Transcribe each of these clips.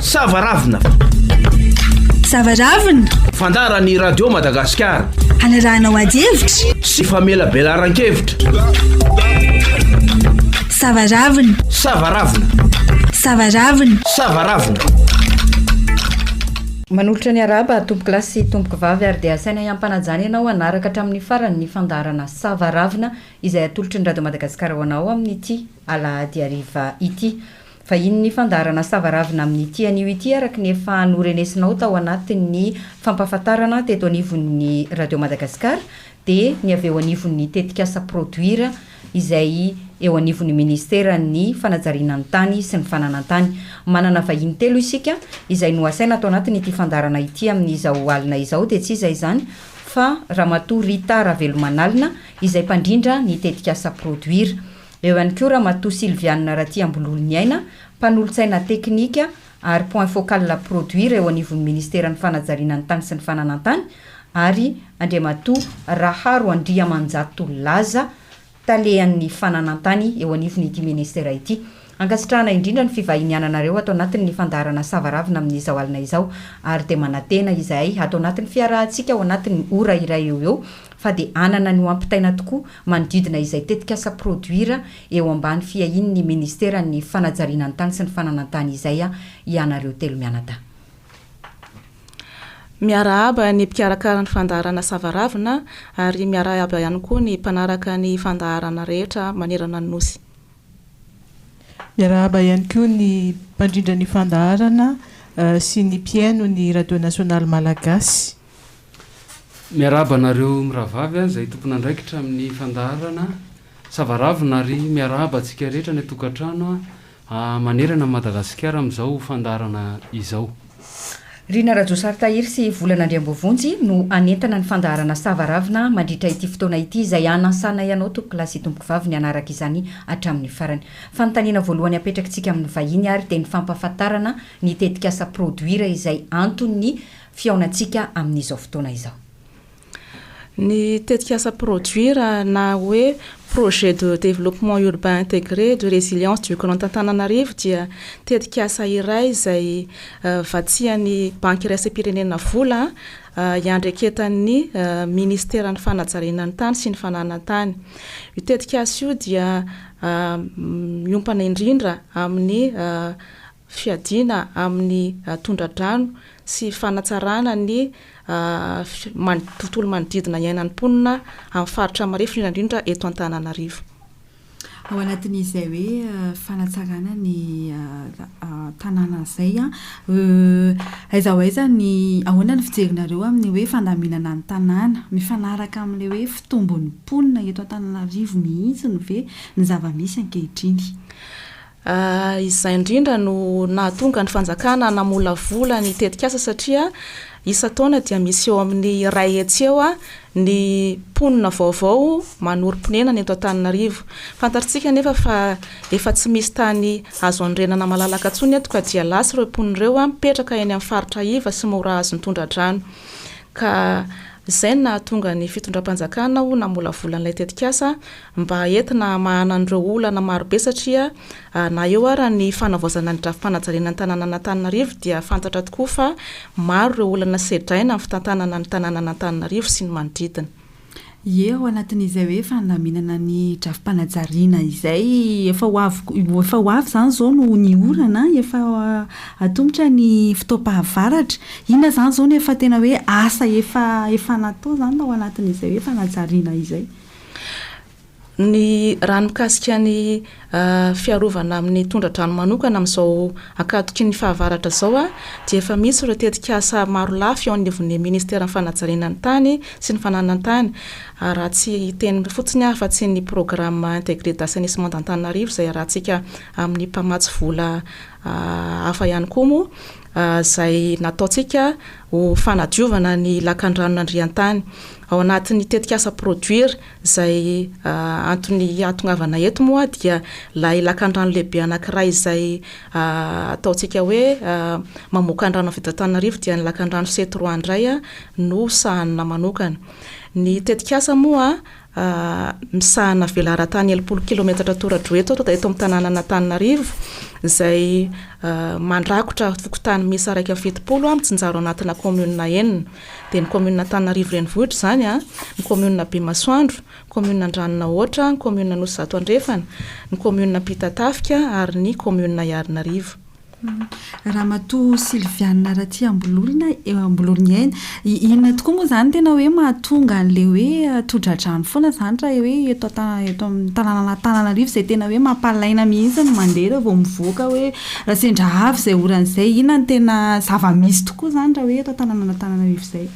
Savaravina. Savaravina. Fandaran'ny radio Madagasikara. Hanarahanao ady-hevitra sy famela-belaran-kevitra. Savaravina. Savaravina. Savaravina. Savaravina. Manolotra ny araba tompo klasy tompoky vavy ary dia asaina iampanajany ianao anaraka hatramin'ny faran'ny fandaharana Savaravina izay atolotry ny radio Madagasikara ho anao amin'ity alahady ariva ity. Fa iny ny fandaharana Savaravina amin'ity anio ity araky ny efa norenesinao tao anatin'ny fampahafantarana teto anivon'ny radio Madagasikara dia ny avy eo anivon'ny tetikasa PRODUIR izay eo anivon'ny Ministeran'ny Fanajariana ny tany sy ny Fananan-tany. Manana vahiny telo isika izay no asaina atao anatin'ity fandaharana ity amin'izao alina izao dia tsy izay izany fa Ramatoa Rita Ravelomanalina izay mpandrindra ny tetikasa PRODUIR. Eo ihany koa Ramatoa Sylviane Raty Ambololon'ny aina mpanolotsaina teknika ary point focal la PRODUIR eo anivon'ny Ministeran'ny Fanajariana ny tany sy ny Fananan-tany ary Andriamatoa Raharo Andriamanjato Laza talehan'ny Fananan-tany eo anivon'ity ministera ity. Ankasitrahana indrindra ny fivahiniananareo atao anatin'ny fandaharana Savaravina amin'izao alina izao ary dia manatena izay atao anatin'ny fiarahantsika ao anatin'ny ora iray eo fa dia anana ny ampitaina tokoa manodidina izay tetikasa PRODUIR eo ambany fiahin'ny Ministeran'ny Fanajariana ny tany sy ny Fananan-tany izay ianareo telo mianada. Miarahaba ny mpikarakara ny fandaharana Savaravina ary miarahaba ihany koa ny mpanaraka ny fandaharana rehetra manerana ny nosy. Miarahaba ihany koa ny mpandrindra ny fandaharana sy ny mpiaino ny radio nasionaly malagasy. Miarahaba nareo miravavy izay tompona andraikitra amin'ny fandaharana Savaravina ary miarahaba antsika rehetra ny tokantrano manerana Madagasikara amin'izao fandaharana izao. Rina Rajosary Tahiry sy Volana Andriambovonjy no anentana ny fandaharana Savaravina mandritra ity fotoana ity izay anasana ianao tompo klasy tompoky vavy ny anaraka izany hatramin'ny farany. Fanontaniana voalohany apetrakantsika amin'ny vahiny ary dia ny fampahafantarana ny tetikasa PRODUIR izay antony fiaonantsika amin'izao fotoana izao. Ny tetikasa PRODUIR na hoe projet de développement urbain intégré de résilience du canton d'Antananarivo dia tetikasa iray izay vatsian'ny banky RNM vola iandreketan'ny Ministeran'ny Fanajariana ny tany sy ny Fananan-tany. Io tetikasa io dia miompana indrindra amin'ny fiadiana amin'ny tondra-drano sy fanatsarana ny tontolo manodidina iainan'ny mponina amin'ny faritra marefo indrindra eto Antananarivo. Ao anatin'izay hoe fanatsarana ny tanàna izay aiza ho aiza ny ahoana ny fijerinareo amin'ny hoe fandaminana ny tanàna mifanaraka amin'ilay hoe fitombon'ny mponina eto Antananarivo mihitsy ny ve ny zava-misy ankehitriny. Izay indrindra no nahatonga ny fanjakana namolavola ny tetikasa satria isa-taona dia misy eo amin'ny ray hetsy eo ny mponina vaovao manorim-ponena ny eto Antananarivo. Fantatritsika nefa fa efa tsy misy tany azo andrenana malalaka intsony eto ka dia lasa ireo mponina ireo mipetraka eny amin'ny faritra iva sy mora azo ny tondra-drano. Ka izay nahatonga ny fitondram-panjakana ho namolavola n'ilay tetikasa mba entina mahanan'ireo olana marobe satria na eo ara ny fanavaozana ny drafim-panajariana ny tanànan'Antananarivo dia fantatra tokoa fa maro ireo olana sedraina amin'ny fitantanana ny tanànan'Antananarivo sy ny manodidina. Ao anatin'izay hoe fandaminana ny drafim-panajariana izay efa ho avy zany zao no ny orana efa atombotra ny fitoam-pahavaratra. Inona zany zao no efa tena hoe asa efa natao zany ao anatin'izay hoe fanajariana izay. Ny raha mikasika ny fiarovana amin'ny tondra-drano manokana amin'izao akatoky ny fahavaratra zao dia efa misy ireo tetikasa maro lafy ao anivon'ny Ministeran'ny Fanajariana ny tany sy ny Fananan-tany. Raha tsy teny fotsiny fa tsy ny programme intégré d'assainissement d'Antananarivo izay rahantsika amin'ny mpamatsy vola hafa ihany koa moa izay nataontsika ho fanadiovana ny lakan-drano nandrian-tany. Ao anatin'ny tetikasa PRODUIR izay antony atongavana eto moa dia ilay lakan-drano lehibe anankiray izay ataontsika hoe mamoaka ny rano avy eto Antananarivo dia ny lakan-drano C3 indray no sahana manokana. Ny tetikasa moa misahana velara-tany 10 kilometatra toradro eto amin'ny tanànan'Antananarivo izay mandrakotra tokotany misy araika fetopolo mitsinjaro anatina commune enina dia ny commune Antananarivo-Renivohitra zany ny commune Bemasoandro, commune Andranona-Ohatra, ny commune Anosizato Andrefana, ny commune Pitatafika ary ny commune Iarinarivo. Raha matoa Sylviana raha ty ambololina eo ambololina eny inona tokoa moa zany tena hoe mahatonga an'le hoe todradrano foana zany raha hoe eto amin'ny tanànan'Antananarivo izay tena hoe mampalaina mihitsy ny mandeha vao mivoaka hoe raha sendra avy izay oran'izay inona ny tena zava-misy tokoa zany raha hoe eto tanànan'Antananarivo izay.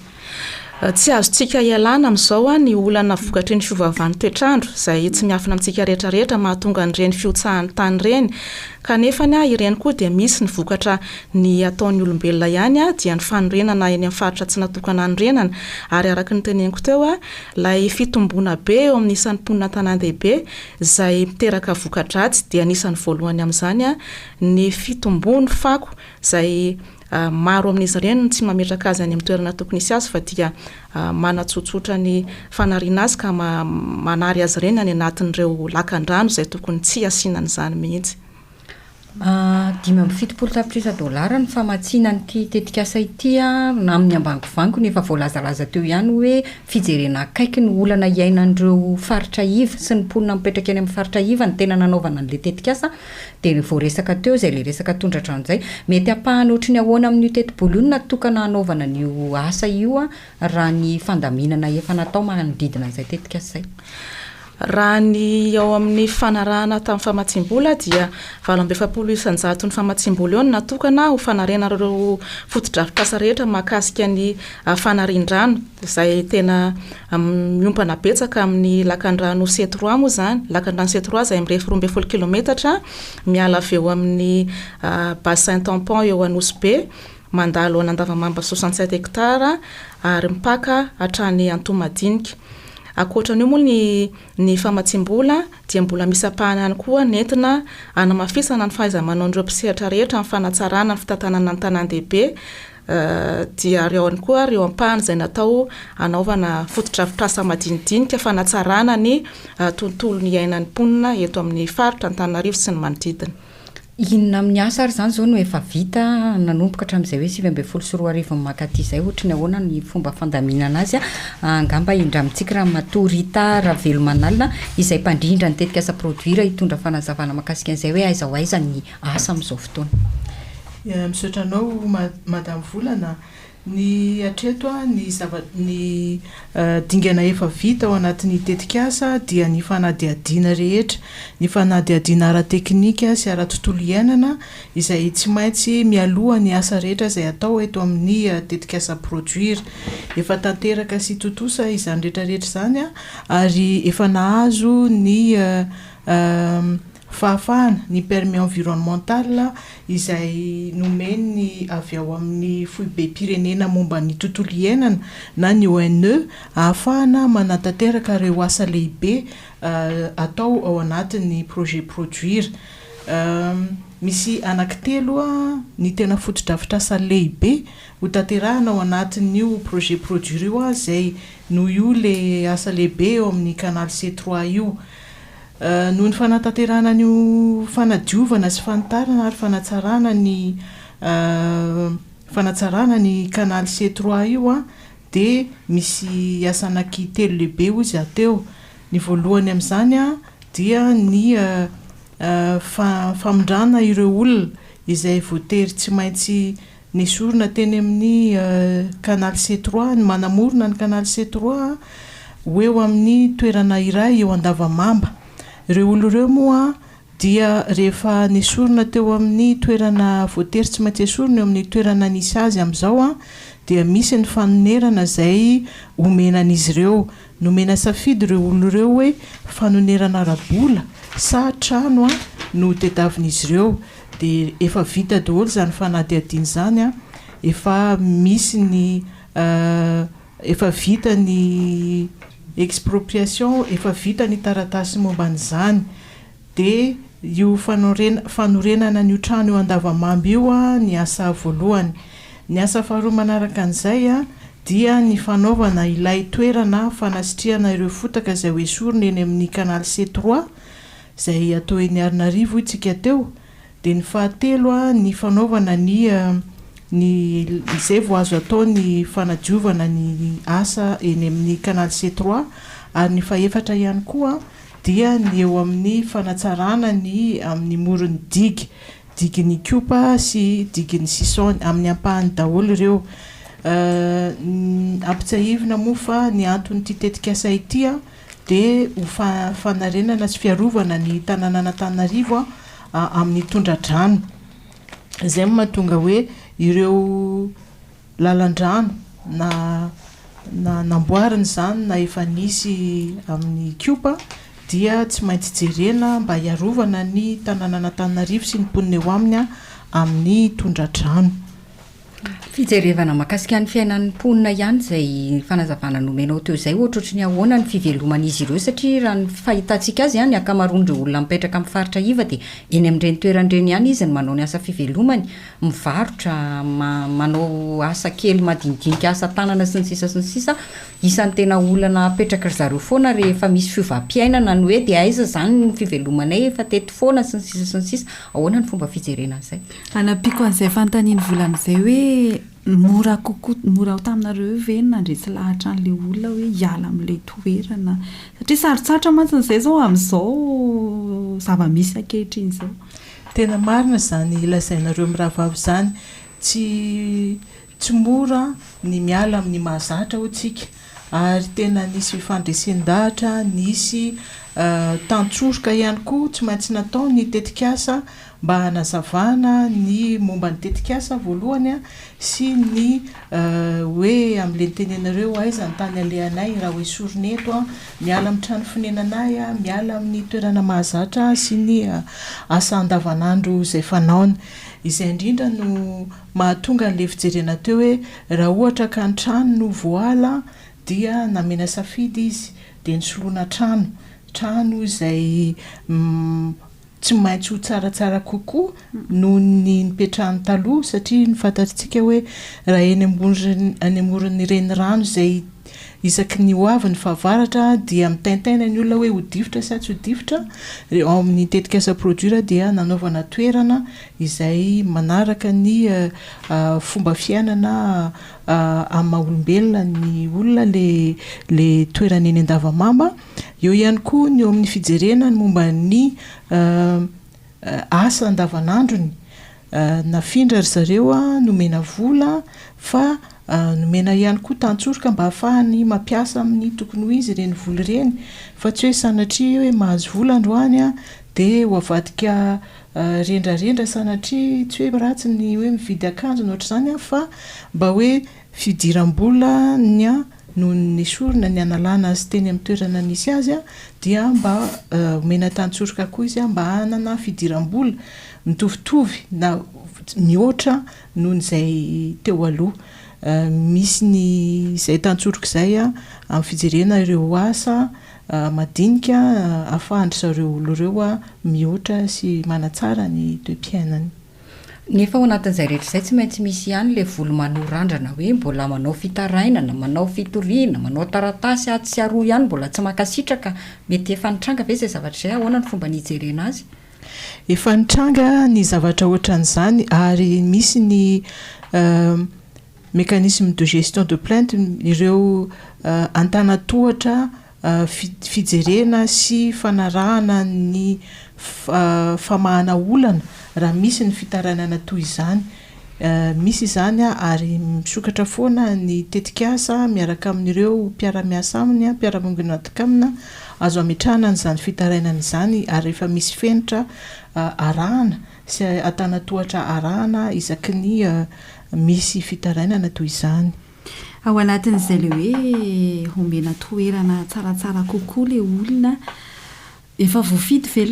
Tsy azontsika ialana amin'izao ny olana vokatry ny fiovaovan'ny toetrandro izay tsy miafina amintsika rehetrarehetra mahatonga an'ireny fiotsahan'ny tany ireny kanefa ireny koa dia misy ny vokatra ny ataon'ny olombelona ihany dia ny fanorenana eny amin'ny faritra tsy natokana anorenana ary araka ny teneniko teo ilay fitomboana be eo amin'ny isan'ny mponina tanan-dehibe izay miteraka voka-dratsy dia anisan'ny voalohany amin'izany ny fitomboan'ny fako izay maro amin'izy ireny tsy mametraka azy any amin'ny toerana tokony isy azy fa dia manatsotsotra ny fanariana azy ka manary azy ireny any anatin'ireo lakan-drano izay tokony tsy asianany izany mihitsy. 570 tapitrisa dolara ny famatsiana n'ity tetikasa ity na amin'ny ambangovango nefa voalazalaza teo ihany hoe fijerena akaiky ny olana iainan'ireo faritra iva sy ny mponina mipetraka eny amin'ny faritra iva ny tena nanaovana an'le tetikasa dia voaresaka teo izay le resaka tondradrano izay mety apahany ohatry ny ahoana amin'ny teti-bolonina tokana hanaovana n'io asa io raha ny fandaminana efa natao manodidina an'izay tetikasa izay. Raha ny ao amin'ny fanarahana tamin'ny famatsim-bola dia 700,000 ny famatsim-bola eo no natokana ho fanarena ireo foto-drafitrasa rehetra mahakasika ny fanarin-drano izay tena miompana betsaka amin'ny lakan-drano C3 moa zany. Lakan-drano C3 izay mirefy 12 kilometatra miala avy eo amin'ny bassin tampon eo Anosy-be mandalo an-Andavamamba 67 hectara ary mipaka hatrany Antomadinika. Akoatran'io moa ny famatsim-bola dia mbola misy apahana ihany koa nentina hanamafisana ny fahaiza-manaon'ireo mpisehatra rehetra amin'ny fanatsarana ny fitantanana ny tanan-dehibe dia ireo ihany koa ireo ampahana izay natao hanaovana foto-drafitrasa madinidinika fanatsarana ny tontolo ny iainan'ny mponina eto amin'ny faritra Antananarivo sy ny manodidina. Inona amin'ny asa ary zany zao no efa vita nanomboka hatramin'izay hoe 2024 makaty izay ohatry ny ahoana ny fomba fandaminana azy angamba indramitsika raha matorita raha velomanalina izay mpandrindra ny tetikasa PRODUIR hitondra fanazavana makasika an'izay hoe aiza ho aiza ny asa amin'izao fotoana. Misaotra anao Madame Volana, ny atreto ny dingana efa vita ao anatin'ny tetikasa dia ny fanadihadiana rehetra, ny fanadihadiana ara-teknika sy ara-tontolo iainana izay tsy maintsy mialoha ny asa rehetra izay atao eto amin'ny tetikasa PRODUIR. Efa tanteraka sy totosa izany rehetrarehetra izany ary efa nahazo ny fahafahana ny permis environnemental izay nomeny avy ao amin'ny foibe pirenena momba ny tontolo iainana na ny ONE ahafahana manatanteraka ireo asa lehibe atao ao anatin'ny projet PRODUIR. Misy anankitelo ny tena foto-drafitrasa lehibe ho tanterahana ao anatin'io projet PRODUIR io izay noho io le asa lehibe eo amin'ny canal C3 io. Noho ny fanatanterahana ny fanadiovana sy fanitarana ary fanatsarana ny canal C3 io dia misy asa anaky telo lehibe izy ateo. Ny voalohany amin'izany dia ny famindrana ireo olona izay voatery tsy maintsy nesorina teny amin'ny canal C3, ny manamorona ny canal C3 ho eo amin'ny toerana iray eo Andavamamba. Ireo olona ireo moa dia rehefa nesorina teo amin'ny toerana voatery tsy maintsy esorina eo amin'ny toerana nisy azy amin'izao dia misy ny fanonerana izay omenan'izy ireo. Nomena safidy ireo olona ireo hoe fanonerana rabola sa trano no tetavin'izy ireo dia efa vita daholo izany fanadihadiana izany efa misy ny efa vita ny expropriation, efa vita ny taratasy momba n'izany dia io fanorenana ny trano eo Andavamamba io ny asa voalohany. Ny asa faharoa manaraka an'izay dia ny fanaovana ilay toerana fanasitrihana ireo fotaka izay hoesorina eny amin'ny canal C3 izay atao eny Arinarivo itsika teo dia ny fahatelo a ny fanaovana ny izay vo azo atao ny fanadiovana ny asa eny amin'ny canal C3 ary ny faefatra ihany koa dia ny eo amin'ny fanatsarana ny amin'ny morony diginy kopa sy diginy sison amin'ny ampahany daholo ireo ampitsahivina moa fa ny antony ity tetikasa ity a dia ho fanarenana sy fiarovana ny tanànan'Antananarivo amin'ny tondra-drano izay mahatonga hoe ireo lalan-drano na namboarina izany na efa nisy amin'ny kopa dia tsy maintsy jerena mba hiarovana ny tanànan'Antananarivo sy ny mponina eo aminy amin'ny tondra-drano. Fijerevana mahakasika ny fiainan'ny mponina ihany izay fanazavana nomenao teo izay ohatrotry ny ahoana ny fiveloman'izy ireo satria raha ny fahitantsika azy ihany akamaroan'ireo olona mipetraka amin'ny faritra iva dia eny amin'ireny toerandreny ihany izy ny manao ny asa fivelomany mivarotra manao asa kely madinidinika asa tanana sy ny sisa isan'ny tena olana apetraka ry zareo foana rehefa misy fiovam-piainana ny hoe dia aiza izany ny fivelomanay efa teto foana sy ny sisa ahoana ny fomba fijerena izay anapiko an'izay fanontaniany volan'izay hoe mora ho taminareo ve nandresy lahatra an'le olona hoe hiala amin'ilay toerana satria sarotsatra mantsy n'izay zao amin'izao zava-misy ankehitriny izao tena marina izany ilazainareo miravavy izany tsy mora ny miala amin'ny mahazatra hotsika ary tena nisy fifandresen-dahatra nisy tantsoroka ihany koa tsy maintsy natao ny tetikasa mba hanazavana ny momba ny tetikasa voalohany sy ny hoe amin'ile nitenenareo aiza ny tany alehanay raha hoe sorineto miala amin'ny trano finenanay miala amin'ny toerana mahazatra sy ny asa andavanandro izay fanaona izay indrindra no mahatonga n'le fijerena teo hoe raha ohatra ka ny trano no voala dia namena safidy izy dia nysoloana trano izay tsy maintsy ho tsaratsara kokoa noho ny nipetrahany taloha satria ny fantatsika hoe raha eny amoron'ny renirano izay isaky ny hoavy ny fahavaratra dia mitaintaina ny olona hoe hodifotra sy tsy hodifotra ao amin'ny tetikasa PRODUIR dia nanaovana toerana izay manaraka ny fomba fiainana amin'ny olombelona ny olona le toerana eny andavamamba eo ihany koa ny eo amin'ny fijerena ny momba ny asa andavanandrony nafindra ry zareo nomena vola fa nomena ihany koa tantsoroka mba hahafahany mampiasa amin'ny tokony ho izy ireny vola ireny fa tsy hoe sanatria hoe mahazo vola androany dia ho avadika rendrarendra sanatria tsy hoe ratsy ny hoe mividy akanjo nohatr'izany fa mba hoe fidiram-bola noho ny sorona ny analana azy teny amin'ny toerana nisy azy dia mba omena tantsoroka koa izy mba hanana fidiram-bola mitovitovy na mihoatra noho nyizay teo aloha misy ny izay tantsoroka izay amin'ny fijerena ireo asa madinika ahafahandry zareo olo ireo mihoatra sy manatsara ny toe-piainany nefa ao anatin'izay rehetra izay tsy maintsy misy ihany le volo manorandrana hoe mbola manao fitarainana manao fitoriana manao taratasy aty sy aroa ihany mbola tsy makasitraka mety efa nitranga ve izay zavatra izay ahoana ny fomba nijerena azy efa nitranga ny zavatra ohatran'izany ary misy ny mécanisme de gestion de plainte ireo antanatohatra fijerena sy fanarahana ny famahana olana raha misy ny fitarainana toy izany misy izany ary misokatra foana ny tetikasa miaraka amin'ireo mpiara-miasa aminy mpiara-mongina atakamina azo ametrahana n'izany fitarainana izany ary efa misy fenitra arahana sy antanatohatra arahana isaky ny misy fitarainana toy izany ao anatin'izay le hoe homena toerana tsaratsara kokoa le olona efa voafidy ve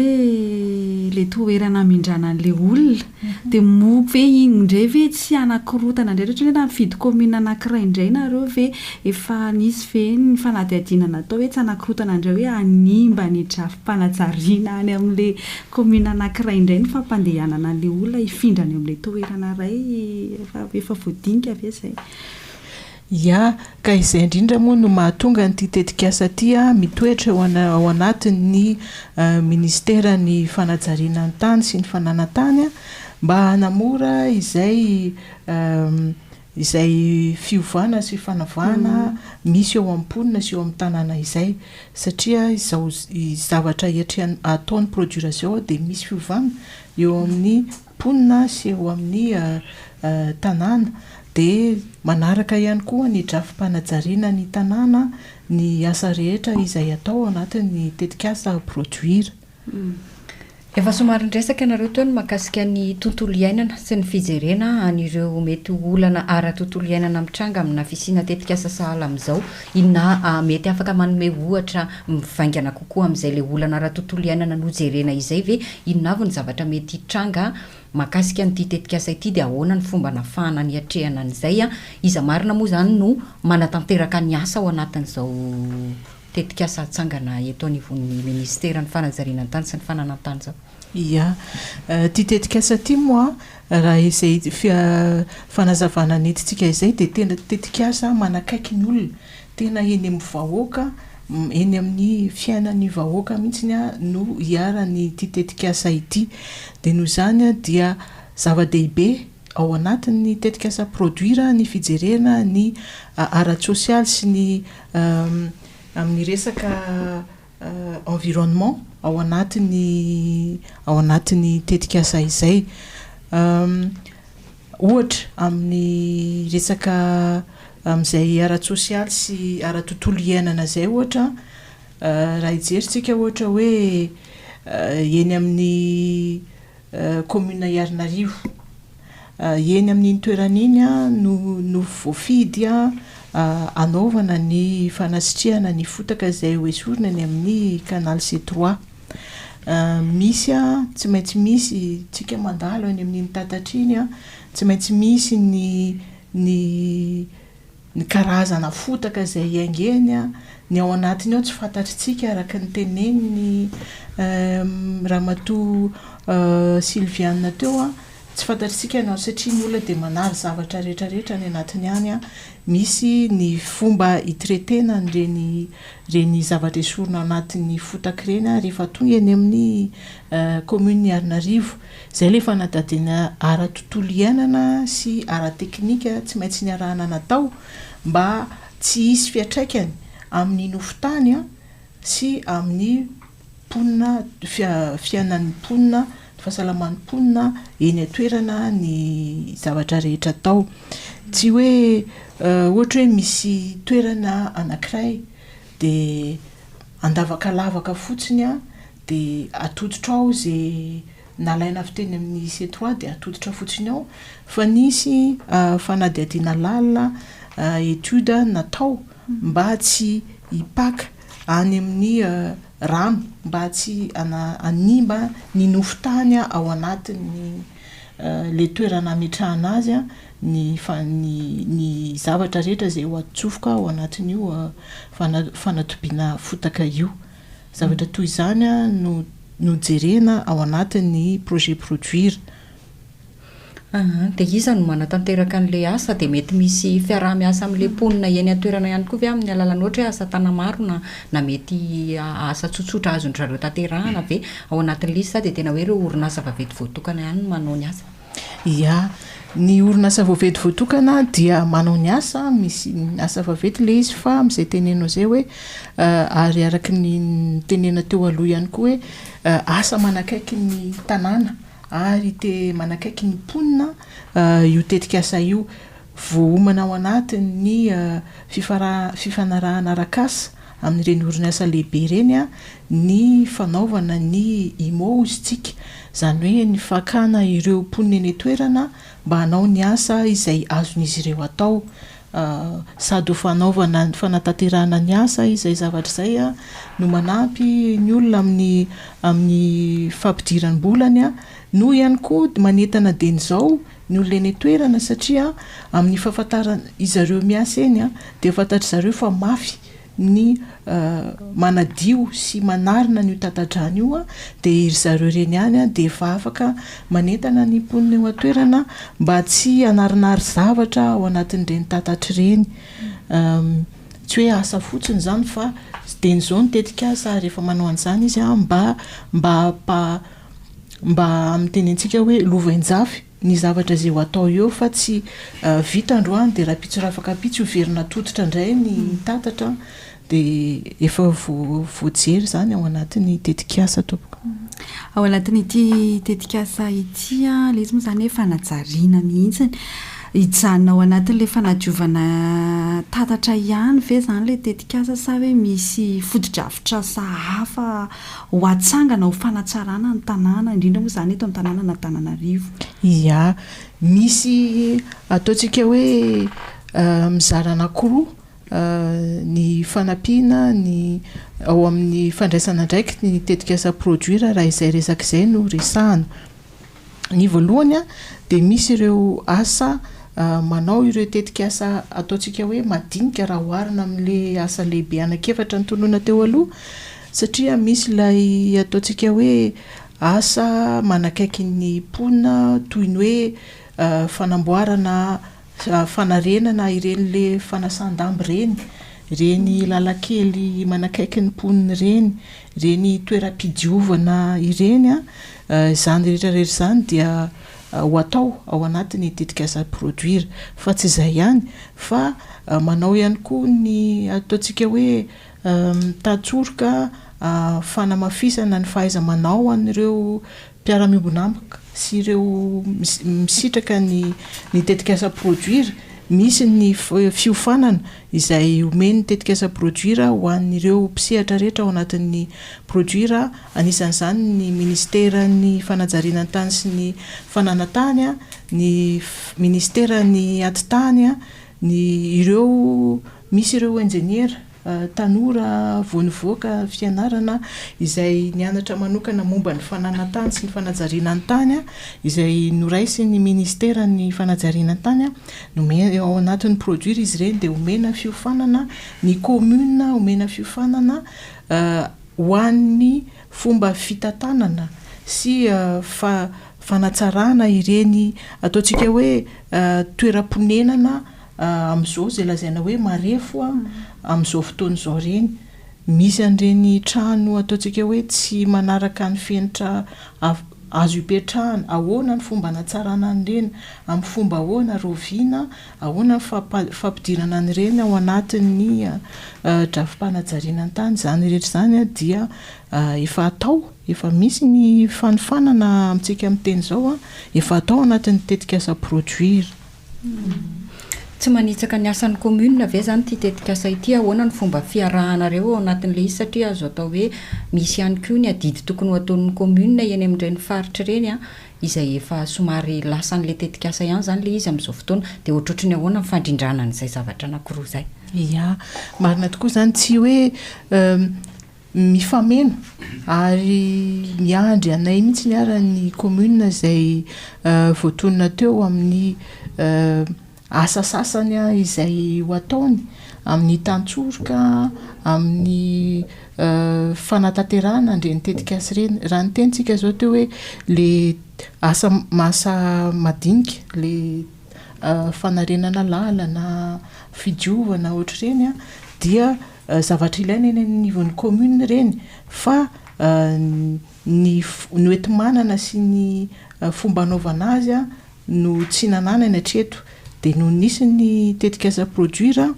le toerana amindranan'le olona dia moa ve iny indray ve tsy anankirotana indray ohatra hoe na mifidy commune anankiray indray nareo ve efa nisy ve ny fanadihadiana natao hoe tsy anankirotana indray hoe animba ny drafim-panajariana any amin'le commune anankiray indray ny fampandehanana an'le olona hifindrany amin'le toerana iray efa voadinika ve izay ia ka izay indrindra moa no mahatonga nyity tetikasa ty mitoetra ao anatin'ny Ministeran'ny Fanajariana ny tany sy ny Fananan-tany mba hanamora izay fiovana sy fanavana misy eo am-ponina sy eo amin'ny tanàna izay satria izao zavatra ataon'ny PRODUIR zao dia misy fiovana eo amin'ny ponina sy eo amin'ny tanàna dia manaraka ihany koa ny drafim-panajariana ny tanàna ny asa rehetra izay atao anatin'ny tetikasa PRODUIR. Efa somary ndresaka ianareo teo ny mahakasika ny tontolo iainana sy ny fijerena an'ireo mety olana ara-tontolo iainana mitranga amina fisina tetikasa sahala amin'izao. Inona mety afaka manome ohatra mivaingana kokoa amin'izay le olana ara-tontolo iainana nojerena izay ve inona avy ny zavatra mety hitranga mahakasika n'ity tetikasa ity dia ahoana ny fomba nafahana ny atrehana an'izay iza marina moa zany no manatanteraka ny asa ao anatin'izao tetikasa atsangana eto anivon'ny Ministeran'ny Fanajariana ny tany sy ny Fananan-tany zao. Ia, ty tetikasa ty moa raha izay fanazavana nentintsika izay dia tena tetikasa manakaiky ny olona, tena eny amin'ny vahoaka, eny amin'ny fiainan'ny vahoaka mihitsy no hiarany ty tetikasa ity. Dia noho izany dia zava-dehibe ao anatin'ny tetikasa PRODUIR ny fijerena ny ara-tsosialy sy ny amin'ny resaka environnement ao anatin'ny tetikasa izay. Ohatra amin'ny resaka amin'izay ara-tsosialy sy ara-tontolo iainana zay ohatra raha hijeritsika ohatra hoe eny amin'ny commune RNM eny amin'ny toeran'iny no voafidy anaovana ny fanasitrihana ny fotaka izay hoesorina ny amin'ny canal C3. Misy tsy maintsy misy tsika mandalo eny amin'ny tatatriny tsy maintsy misy ny karazana fotaka izay aingeny ny ao anatiny ao tsy fantatritsika araka ny teneniny ramatoa Sylviane teo tsy fantatritsika ianao satria ny olona dia manary zavatra rehetrarehetra ny anatiny any misy ny fomba hitretena reny zavatra esorina anatin'ny fotaka ireny rehefa tonga eny amin'ny commune Antananarivo. Izay le fanadadiana ara-tontolo iainana sy ara-teknika tsy maintsy niarahana natao mba tsy hisy fiatraikany amin'ny nofotany sy amin'ny ponina fiainan'ny ponina fahasalaman'ny ponina eny atoerana ny zavatra rehetra atao. Tsy hoe ohatra hoe misy toerana anankiray dia andavaka lavaka fotsiny dia atoditra ao izay nalaina avy teny amin'ny C3 dia atoditra fotsiny ao fa nisy fanadihadiana lalina étude natao mba tsy hipaka any amin'ny rano mba tsy animba ny nofotany ao anatin'ny le toerana ametrahana azy ny zavatra rehetra izay ho atsofoka ao anatin'io fanatobiana fotaka io. Zavatra toy izany no jerena ao anatin'ny projet PRODUIR. Dia iza no manatanteraka an'ilay asa dia mety misy fiaraha-miasa amin'ilay ponina eny atoerana ihany koa ve amin'ny alalany ohatra hoe asa tanamaro na mety asa tsotsotra azon'zareo tanterahana ve ao anatin'ilay izy sa dia tena hoe ireo orinasa vaventy voatokana ihany no manao ny asa? Ia, ny orinasa vaventy voatokana dia manao ny asa, misy asa vaventy ilay izy fa amin'izay tenenao izay hoe ary araka ny tenena teo aloha ihany koa hoe asa manakaiky ny tanàna ary manakaiky ny ponina io tetikasa io voaomana ao anatin'ny fifanarahana arak'asa amin'ireny orinasa lehibe ireny ny fanaovana ny imozintsika izany hoe ny fakana ireo ponina eny toerana mba hanao ny asa izay azon'izy ireo atao sady ho fanaovana ny fanatanterahana ny asa izay zavatra izay no manampy ny olona amin'ny fampidiram-bolany no ihany koa manentana deny izao ny olona eny toerana satria amin'ny fahafantarana izareo miasa eny dia fantatry zareo fa mafy ny manadio sy manarina ny tantadrano io dia iry zareo ireny ihany dia efa afaka manentana ny ponina eo atoerana mba tsy hanarinary zavatra ao anatin'ireny tantatra ireny. tsy hoe asa fotsiny zany fa de nizao ny tetikasa rehefa manao an'izany izy a mba amitenentsika hoe lovainjafy ny zavatra zay ho atao eo fa tsy vita androany de raha pitso rafaka pitsy overina tototra indray ny tatatra de efa voajery zany ao anatin'ny tetikasa tompoko. Ao anatin'ity tetikasa ity a le izy moa zany hoe fanajariana mihitsy hijanona ao anatin'le fanadiovana tatatra ihany ve zany le tetikasa sa hoe misy fotodrafitra sa hafa ho atsangana ho fanatsarana ny tanàna indrindra moa zany eto amin'ny tanànan'Antananarivo? Ya, misy ataontsika hoe mizara anankiroa ny fanampiana ny ao amin'ny fandraisana ndraiky ny tetikasa PRODUIR raha izay resak'izay no resahana. Ny voalohany a de misy ireo asa manao ireo tetikasa ataontsika hoe madinika raha oharina amin'le asa lehibe anankiefatra ny tolona teo aloha satria misy ilay ataontsika hoe asa manakaiky ny mponina toy ny hoe fanamboarana fanarenana iren'le fanasan-damba reny làlan-kely manakaiky ny mponina reny toeram-pidiovana ireny zany rehetrarehetra zany dia ho atao ao anatin'ny tetikasa PRODUIR fa tsy izay ihany fa manao ihany koa ny ataontsika hoe mitatsoroka fanamafisana ny fahaiza-manao an'ireo mpiara-miombonambaka sy ireo misitraka ny tetikasa PRODUIR. Misy ny fiofanana izay omeny tetikasa PRODUIR ho an'ireo mpisehatra rehetra ao anatin'ny PRODUIR, anisan'izany ny Ministeran'ny Fanajariana sy ny Fananan-tany, ny Ministeran'ny Tany, ireo misy ireo enjeniera tanora voanivoaka fianarana izay nianatra manokana momba ny fananan-tany sy ny fanajariana ny tany izay noraisin'ny Ministeran'ny Fanajariana tany ao anatin'ny PRODUIR izy ireny de omena fiofanana ny commune, omena fiofanana ho an'ny fomba fitantanana sy fanatsarana ireny ataontsika hoe toeram-ponenana amin'izao zay lazaina hoe marefo amin'izao fotoana izao reny. Misy an'ireny trano ataontsika hoe tsy manaraka ny fenitra azo ipetrahana, ahoana ny fomba anatsarana an'ireny, amin'ny fomba ahoana roviana, ahoana ny fampidirana an'ireny ao anatin'ny drafim-panajariana ny tany. Zany rehetra zany dia efa atao, efa misy ny fanofanana amintsika amin'ny teny izao efa atao anatin'ny tetikasa PRODUIR. Tsy manitsaka ny asan'ny commune ve zany ty tetikasa ity, ahoana ny fomba fiarahanareo ao anatin'le izy satria azo atao hoe misy ihany koa ny adidy tokony ho ataon'ny commune eny amin'ireny faritra ireny izay efa somary lasan'le tetikasa ihany zany le izy amin'izao fotoana de ohatrohatry ny ahoana ny fandrindrana n'izay zavatra anankiroa zay. Ya, marina tokoa zany tsy hoe mifameno ary miandry anay mihitsy ny aran'ny commune izay voatonona teo amin'ny asa sasany izay ho ataony amin'ny tantsoroka, amin'ny fanatanterahana ndreny tetikasa reny. Raha ny tentsika zao teo hoe le asa madinika, le fanarenana lalana, fidiovana ohatr'ireny dia zavatra ilaina eny anivon'ny commune reny fa ny oentim-manana sy ny fomba anaovana azy no tsy nananana hatreto. De no nisy ny tetikasa PRODUIR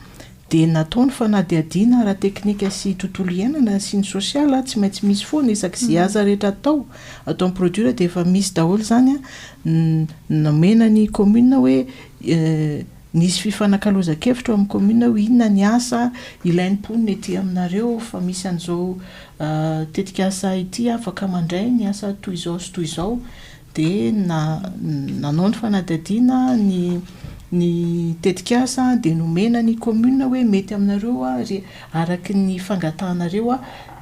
de nataony fanadihadiana ara teknika sy tontolo iainana sy ny sosiala tsy maintsy misy foana isak'izay aza rehetra atao amin'ny PRODUIR de efa misy daholo zany namena ny commune hoe nisy fifanakaloza-kevitra amin'ny commune hoe inona ny asa ilain'ny mponina ety aminareo fa misy an'izao tetikasa ity afaka mandray ny asa toy izao sy toy izao de nanao ny fanadihadiana ny tetikasa de nomena ny commune hoe mety aminareo araky ny fangatahanareo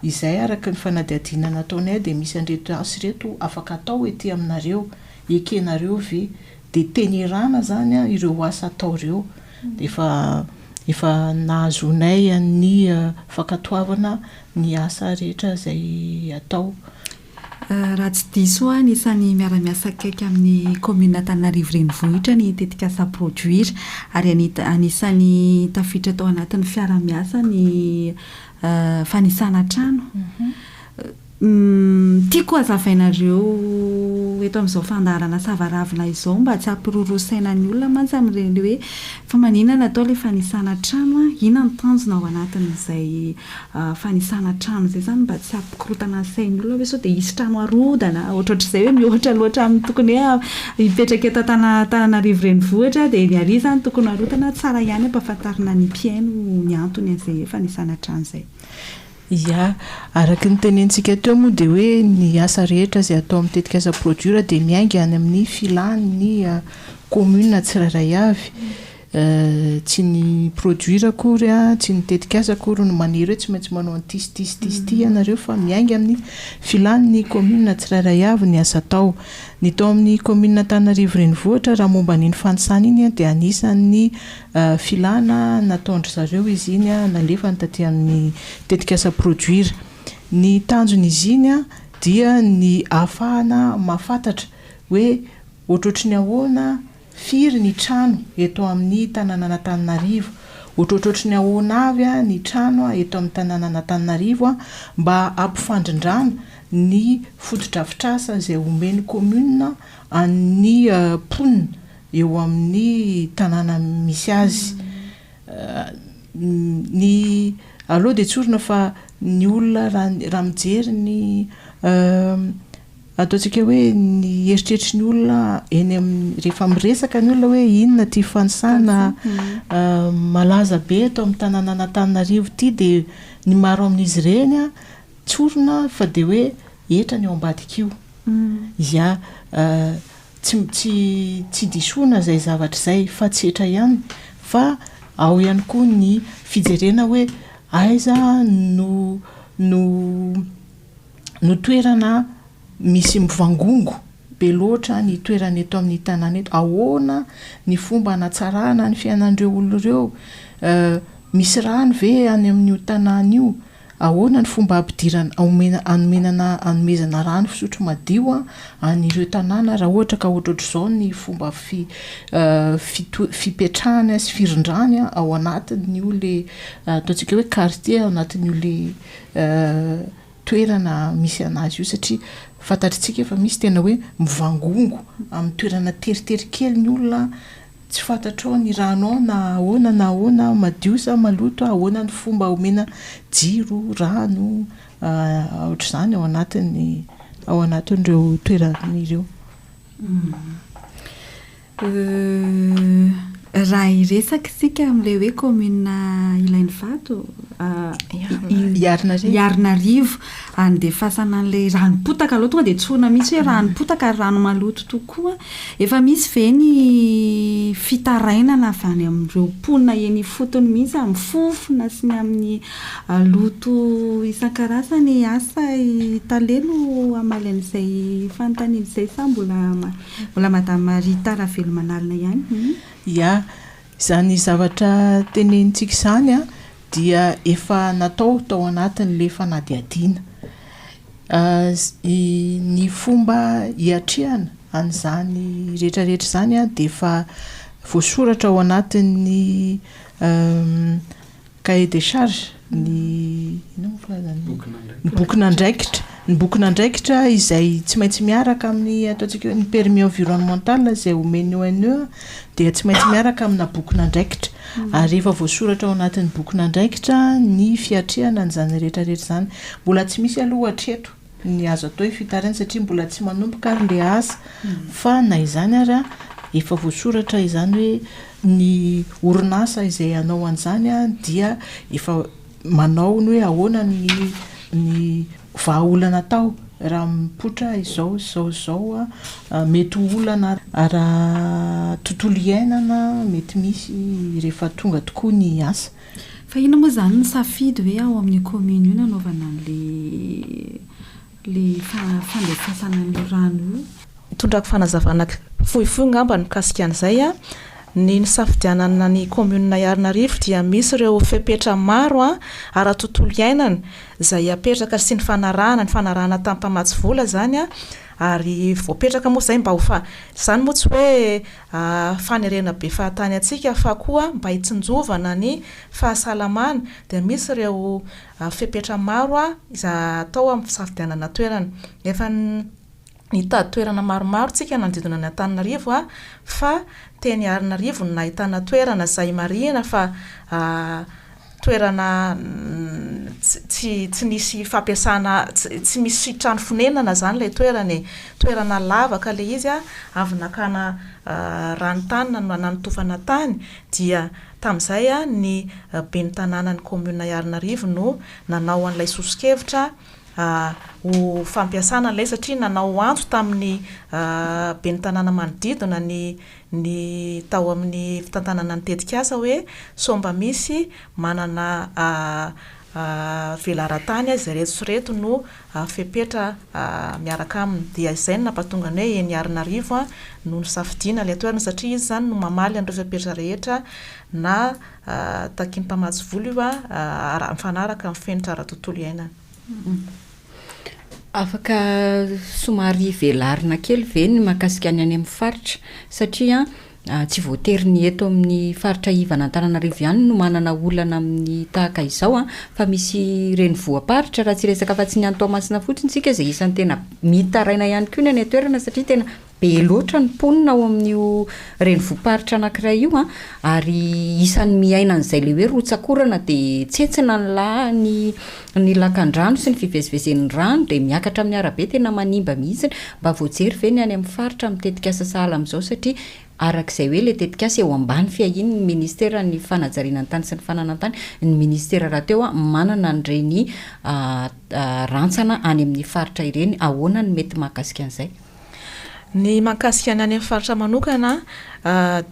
izay araky ny fanadihadiana nataonay de misy andreto asy reto afaka atao ety aminareo ekenareo ve de tenerana zany ireo asa atao reo de efa nahazonay ny fakatoavana ny asa rehetra zay atao. Raha tsy diso anisan'ny miara-miasa akaiky amin'ny commune Antananarivo-Renivohitra ny tetikasa PRODUIR ary anisan'ny tafiditra tao anatin'ny fiara-miasa ny fanisana trano. Tiako hazavainareo eto amin'izao fandaharana savaravina izao mba tsy hampirorosaina ny olona mantsy amin'ireny hoe fa maninona atao ilay fanisana trano inona ny tanjona ao anatin'izay fanisana trano izay zany mba tsy hampikorotana ny sain'ny olona hoe sao dia hisy trano harodana ohatrohatr'izay hoe mihoatra loatra amin'ny tokony hoe hipetraka eto Antananarivo-Renivohitra dia ny ary zany tokony harodana tsara ihany ampahafantarina ny mpiaino ny antony an'izay fanisana trano izay. Ya, araka ny tenentsika teo moa dia hoe ny asa rehetra izay atao amin'ny tetikasa PRODUIR dia miainga any amin'ny filan'ny commune tsirairay avy. Tsy ny PRODUIR akory tsy ny tetikasa akory no manery hoe tsy maintsy manao an'ty ianareo fa miainga amin'ny filan'ny commune tsirairay avy ny asa atao. Ny tao amin'ny commune Antananarivo-Renivohitra raha momba n'iny fanisana iny dia anisan'ny filana nataondry zareo izy iny nalefa ny taty amin'ny tetikasa PRODUIR. Ny tanjon'izy iny dia ny ahafahana mahafantatra hoe ohatrohatry ny ahoana firy ny trano eto amin'ny tanànan'Antananarivo, ohatrohatry ny ahoana avy ny trano eto amin'ny tanànan'Antananarivo mba ampifandrin-drano ny fotodrafitrasa izay omeny commune amin'ny ponina eo amin'ny tanàna misy azy. Ny aloha dia tsorina fa ny olona raha mijery ny ataontsika hoe ny eritreritry ny olona eny amin'ny rehefa miresaka ny olona hoe inona ty fanisana malaza be eto amin'ny tanànan'Antananarivo ity dia ny maro amin'izy ireny tsorina fa dia hoe etra ny ao ambadika io. Ya, tsy disoina izay zavatra izay fa tsy etra ihany fa ao ihany koa ny fijerena hoe aiza no toerana misy mivangongo be loatra ny toerana eto amin'ny tanàna eto, ahoana ny fomba hanatsarana ny fiainan'ireo olona ireo, misy rano ve any amin'io tanàna io, ahoana ny fomba ampidirana anomezana rano fisotro madio an'ireo tanàna raha ohatra ka ohatrohatr'izao ny fomba fipetrahana sy firindrany ao anatin'io le ataontsika hoe quartier ao anatin'io le toerana misy anazy io satria fantatritsika efa misy tena hoe mivangongo amin'ny toerana teritery kely ny olona tsy fantatrao ny rano na ahoana madio sa maloto ahoana ny fomba omena jiro rano ohatr'izany ao anatin'ireo toeran'ireo. Raha iresaka sika amin'ilay hoe commune ilainy vato Iarnarivo andefasana an'ilay ranopotaka aloha tonga dia tsoina misy hoe ranopotaka ary rano maloto tokoa efa misy ve ny fitarainana avy any amin'ireo ponina eny fotony mihitsy amin'ny fofona sy ny amin'ny loto isan-karazany asa taleno amalan'izay fanontaniana izay sa mbola madama Rita Ravelmanalina ihany? Ya, izany zavatra tenenitsika izany dia efa natao tao anatin'ilay fanadihadiana. Ny fomba hiatrehana an'izany rehetrarehetra izany dia efa voasoratra ao anatin'ny cahier de charge ny bokina andraikitra izay tsy maintsy miaraka amin'ny ataontsika hoe ny permis environnemental izay omeny ONE dia tsy maintsy miaraka amina bokina andraikitra ary rehefa voasoratra ao anatin'ny bokina andraikitra ny fiatrehana an'izany rehetrarehetra izany mbola tsy misy aloha hatreto ny azo atao fitarana satria mbola tsy manomboka ary le asa fa na izany ary efa voasoratra izany hoe ny orinasa izay anao an'izany dia efa manao ny hoe ahoana ny vahaolana tao raha mipotra izao mety olana raha tontolo iainana mety misy rehefa tonga tokoa ny asa. Fa ina moa izany ny safidy hoe ao amin'ny commune io nanaovana le fandefasana ny rano io? Tondrako fanazavana fohifohy ngamba ny mikasika an'izay ny nisafidianana ny commune Antananarivo dia misy ireo fepetra maro ara tontolo iainana izay apetraka sy ny fanarahana tampamatsy vola zany ary voapetraka moa zay mba ho zany moa tsy hoe fanerena be fahatany atsika fa koa mba hitsinjovana ny fahasalamana dia misy ireo fepetra maro izay atao amin'ny fisafidianana toerana efa nitady toerana maromaro tsika nanodidina ny Antananarivo fa teny Antananarivo no nahitana toerana izay marina fa toerana tsy nisy fampiasana tsy misy trano fonenana zany ilay toerana lavaka le izy avy nakana ranotany nanotofana tany dia tamin'izay ny ben'ny tanànan'ny commune Antananarivo no nanao an'ilay sosikevitra ho fampiasana ilay satria nanao antso tamin'ny ben'ny tanàna manodidina ny tao amin'ny fitantanana ny tetikasa hoe somba misy manana velaran-tany izay reto sy reto no fepetra miaraka aminy dia izay no nampatonga ny hoe eny Antananarivo no nisafidiana ilay toerana satria izy zany no mamaly an'ireo fepetra rehetra na takin'ny mpamatsy vola io mifanaraka amin'ny fenitra ara-tontolo iainana. Afaka somary velarina kely ve ny mahakasika any amin'ny faritra satria tsy voatery ny eto amin'ny faritra ivana Antananarivo ihany no manana olana amin'ny tahaka izao fa misy renivohitra raha tsy resaka fa tsy ny Antoamasina fotsiny tsika izay isan'ny tena mitaraina ihany koa ny toerana satria tena be loatra ny mponina ao amin'io renivohitra anankiray io ary isan'ny miaina an'izay le hoe rotsakorana dia tsetsina ny lakan-drano sy ny fivezivezen'ny rano dia miakatra amin'ny arabe tena manimba mihitsy mba voajery ve ny any amin'ny faritra amin'ny tetikasa sahala amin'izao satria arak'izay hoe le tetikasa eo ambany fiahiny ny Ministeran'ny Fanajariana sy ny Fananan-tany ny ministera raha teo manana an'ireny rantsana any amin'ny faritra ireny ahoana ny mety mahakasika an'izay. Ny mahakasika ny any amin'ny faritra manokana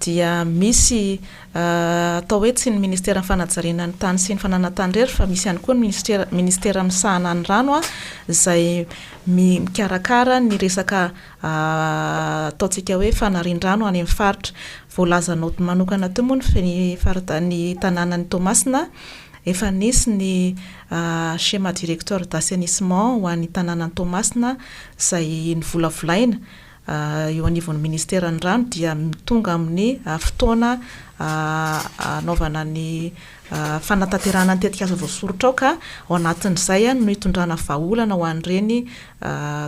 dia misy atao hoe tsy ny Ministeran'ny Fanajariana sy ny Fananan-tany rery fa misy ihany koa ny Ministera misahana ny rano izay mikarakara ny resaka ataontsika hoe fanarian-drano any amin'ny faritra voalazanao manokana teo moa ny tanànan'ny Toamasina efa nisy ny schéma directeur d'assainissement ho an'ny tanànan'ny Toamasina izay nivolavolaina eo anivon'ny Ministeran'ny rano dia tonga amin'ny fotoana anaovana ny fanatanterahana ny tetikasa voasoratra ao ka ao anatin'izay no hitondrana vahaolana ho an'ireny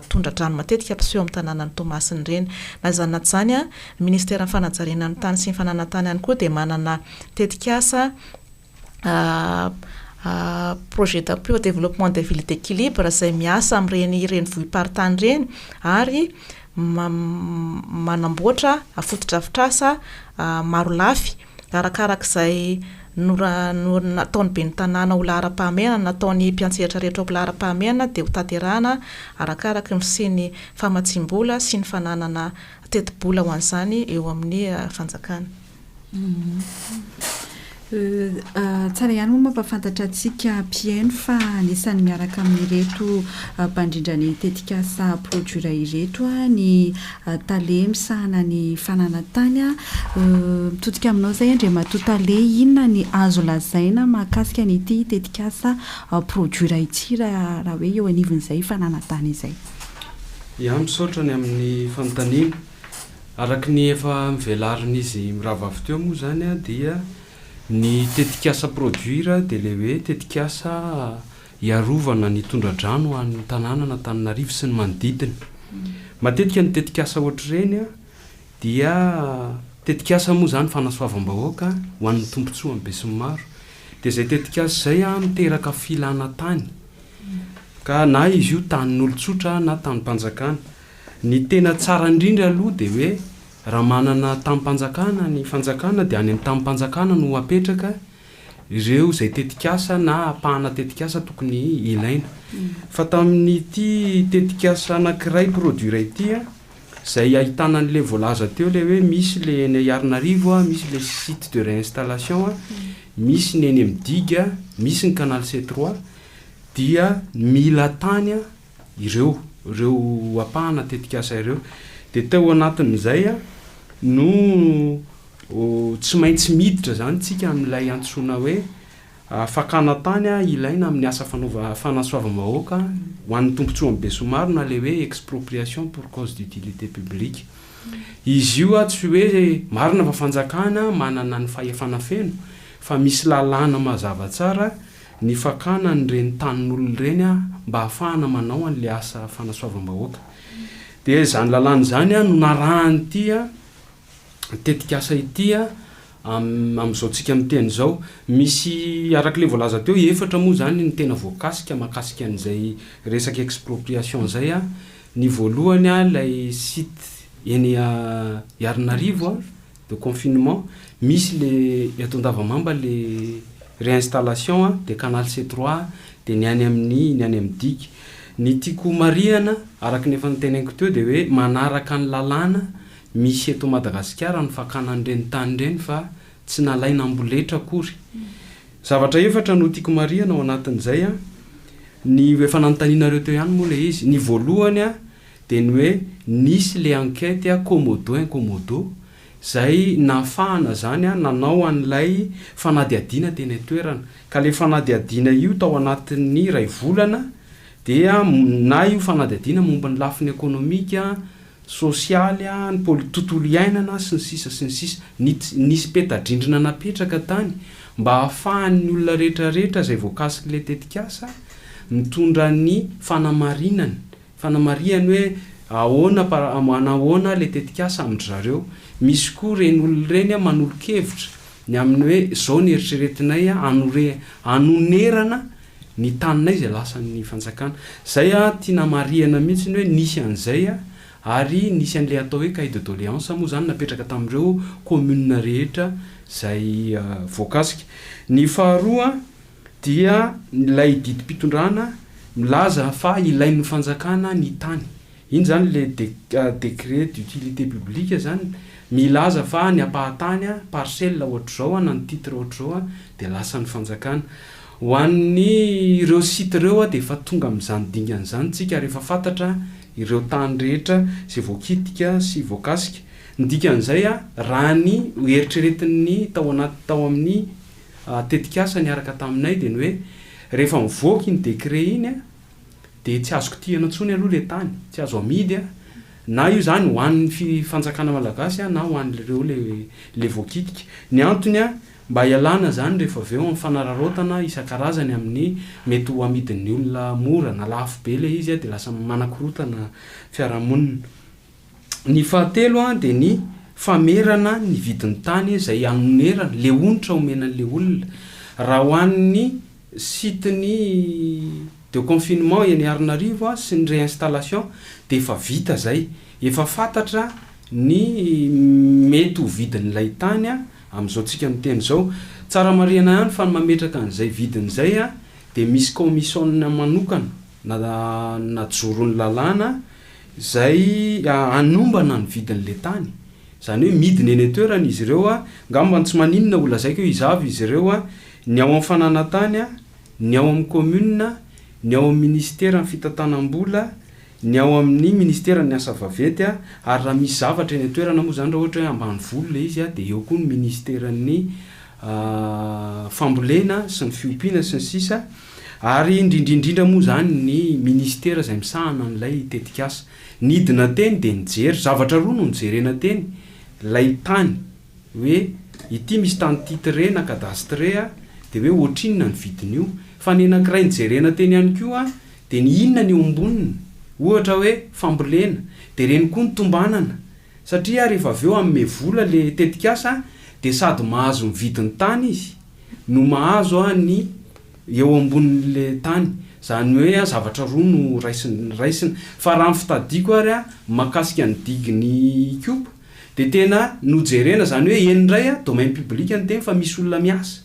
tondra-drano matetika mpiseho amin'ny tanànan'ny Toamasina ireny na izany naty izany ny Ministeran'ny Fanajariana ny tany sy ny Fananan-tany ihany koa dia manana tetikasa projet d'appui au développement des villes d'équilibre izay miasa amin'ireny renivohim-paritany ireny ary manamboatra fotodrafitrasa maro lafy arakarak'izay nataony ben'ny tanàna ho lahara-pahamehanana nataony mpiantsehatra rehetra ho lahara-pahamehanana dia ho tanterahana arakaraky ny fisiany famatsim-bola sy ny fananana teti-bola ho an'izany eo amin'ny fanjakana. Tsara ihany moa mampahafantatra antsika mpiaino fa anisan'ny miaraka amin'ireto mpandrindra ny tetikasa PRODUIR ireto ny tale misahana ny fananan-tany mitodika aminao izay Andriamatoa tale inona ny azo lazaina mahakasika an'ity tetikasa PRODUIR ity raha hoe eo anivon'izay fananan-tany izay. Ia misaotra ny amin'ny fanontaniana araka ny efa mivelarin'izy miravavy teo moa zany dia ny tetikasa PRODUIR dia le hoe tetikasa iarovana ny tondra-drano any tanàna Antananarivo sy ny manodidina. Matetika ny tetikasa ohatr'ireny dia tetikasa moa zany fanasoavam-bahoaka ho an'ny tombontsoa be sy maro dia izay tetikasa izay miteraka filana tany ka na izy io tanin'olon-tsotra na tanim-panjakana. Ny tena tsara indrindra aloha dia hoe raha manana tanim-panjakana ny fanjakana dia any amin'ny tanim-panjakana no apetraka ireo izay tetikasa na apahana tetikasa tokony ilaina. Fa tamin'ity tetikasa anankiray PRODUIR ity izay ahitana an'ilay voalaza teo le hoe misy le eny Antananarivo misy le site de réinstallation misy ny eny amin'ny diga misy ny canal C3 dia mila tany ireo apahana tetikasa ireo dia teo anatin'izay no tsy maintsy miditra zany tsika amin'ilay antsoina hoe fakana tany ilaina amin'ny asa fanasoava-bahoaka ho an'ny tompontsoa amin'ny be somaro na le hoe expropriation pour cause d'utilité publique. Izy io tsy hoe marina fa fanjakana manana ny fahefana feno fa misy lalàna mazava tsara ny fakana nyreny tanin'olona reny mba hahafahana manao an'le asa fanasoavam-bahoaka. De zany lalàna zany no narahany tia tetikasa ity am'izao tsika miteny zao misy arak'le voalaza teo efatra moa zany ny tena voakasika mahakasika an'izay resaky expropriation zay ny voalohany lay site eny Antananarivo de confinement misy le eto-Ndavamamba le réinstallation de canal C3 de ny any amin'ny diky. Ny tiako mariana araky ny efa niteneniko teo de hoe manaraka ny lalàna misy eto Madagasikara ny fakana an'ireny tany reny fa tsy nalaina amboletra akory. Zavatra efatra no tiako mariana ao anatin'izay ny efa nanontanianareo teo ihany moa le izy. Ny voalohany de ny hoe nisy le enquête commodo incommodo zay nafahana zany nanao an'ilay fanadiadiana teny toerana ka le fanadiadiana io tao anatin'ny ray volana dia na io fanadiadiana momba ny lafiny ekonomika sosialy ny tontolo iainana sy ny sisa nisy petadrindrina napetraka tany mba hahafahan'ny olona rehetrarehetra zay voakasiky le tetikasa mitondra ny fanamariany hoe ahoana le tetikasa amindry zareo. Misy koa reny olona reny manolo-kevitra ny amin'ny hoe zao ny eritreretinay anonerana ny taninay zay lasan'ny fanjakana. Zay tiana mariana mihitsy ny hoe nisy an'izay ary nisy an'le atao hoe cahier de doléance moa zany napetraka tamin'ireo commune rehetra zay voakasika. Ny faharoa dia lay didim-pitondrana milaza fa ilain'ny fanjakana ny tany. Iny zany le décret d'utilité publique zany milaza fa ny ampahatany parcelle ohatr'izao na ny titre ohatr'izao de lasan'ny fanjakana. Ho an'ny ireo site ireo de efa tonga amin'izany dingan'izany tsika rehefa fantatra ireo tany rehetra zay voakitika sy voakasika. Ny dikan'izay raha ny eritreretin'ny tao amin'ny tetikasa niaraka taminay de ny hoe rehefa mivoaka iny décret iny de tsy azoko tiana antsony aloha le tany, tsy azo amidy na io zany ho an'ny fanjakana malagasy na ho an'ireo le voakitika. Ny antony mba ialana zany rehefa aveo amin'ny fanararotana isan-karazany amin'ny mety ho amidin'ny olona mora na lafo be le izy de lasa manakorotana fiarahamonina. Ny fahatelo de ny famerana ny vidin'ny tany zay anonerana le onitra omenan'le olona. Raha ho an'ny siteny de confinement eny Antananarivo sy ny réinstallation de efa vita zay, efa fantatra ny mety ho vidin'ilay tany am'izao tsika miteny zao. Tsara mariana ihany fa mametraka an'izay vidin'izay de misy commission manokana na joron'ny lalàna zay anombana ny vidin'le tany. Zany hoe midiny eny toerana izy ireo ngamba tsy maninona olona zay keo izavy izy ireo ny ao amin'ny fananan-tany ny ao amin'ny commune ny ao amin'ny Ministeran'ny Fitantanam-bola ny ao amin'ny Ministeran'ny asa vaventy ary raha misy zavatra eny toerana moa zany raha ohatra hoe ambany volo le izy de eo koa ny Ministeran'ny fambolena sy ny fiompiana sy ny sisa ary indrindrindrindra moa zany ny ministera zay misahana an'ilay tetikasa. Nidina teny de nijery zavatra roa no nijerena teny lay tany hoe ity misy tany titre na cadastre de hoe ohatrinona ny vidin'io fa ny anankiray nijerena teny ihany koa de ny inona ny omboniny ohatra hoe fambolena de reny koa ny tombanana satria rehefa aveo amin'ny vola le tetikasa de sady mahazo mividin'ny tany izy no mahazo ny eo ambonin'le tany. Zany hoe zavatra roa no raisiny fa raha fitadiako ary makasika ny diginy kopa de tena nojerena zany hoe enindray domaine public ny teny fa misy olona miasa